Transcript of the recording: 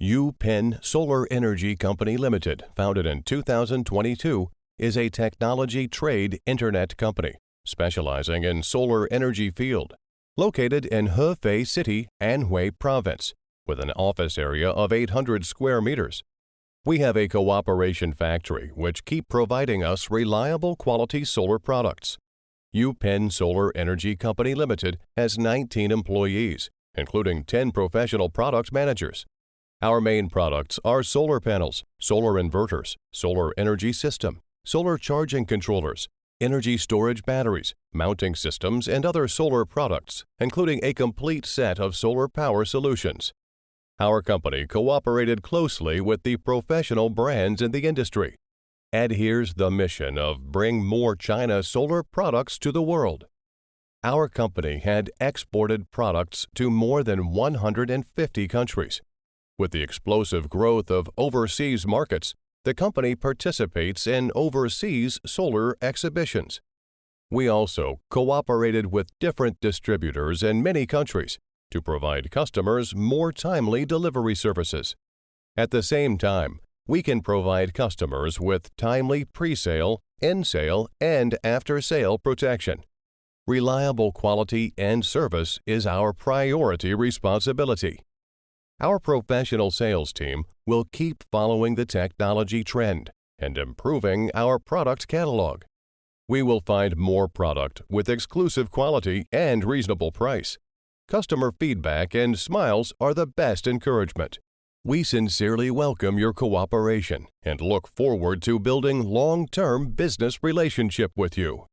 Upin Solar Energy Company Limited, founded in 2022, is a technology trade internet company specializing in solar energy field, located in Hefei City, Anhui Province, with an office area of 800 square meters. We have a cooperation factory which keep providing us reliable quality solar products. Upin Solar Energy Company Limited has 19 employees, including 10 professional product managers. Our main products are solar panels, solar inverters, solar energy system, solar charging controllers, energy storage batteries, mounting systems, and other solar products, including a complete set of solar power solutions. Our company cooperated closely with the professional brands in the industry, adheres the mission of bring more China solar products to the world. Our company had exported products to more than 150 countries. With the explosive growth of overseas markets, the company participates in overseas solar exhibitions. We also cooperated with different distributors in many countries to provide customers more timely delivery services. At the same time, we can provide customers with timely pre-sale, in-sale, and after-sale protection. Reliable quality and service is our priority responsibility. Our professional sales team will keep following the technology trend and improving our product catalog. We will find more product with exclusive quality and reasonable price. Customer feedback and smiles are the best encouragement. We sincerely welcome your cooperation and look forward to building long-term business relationship with you.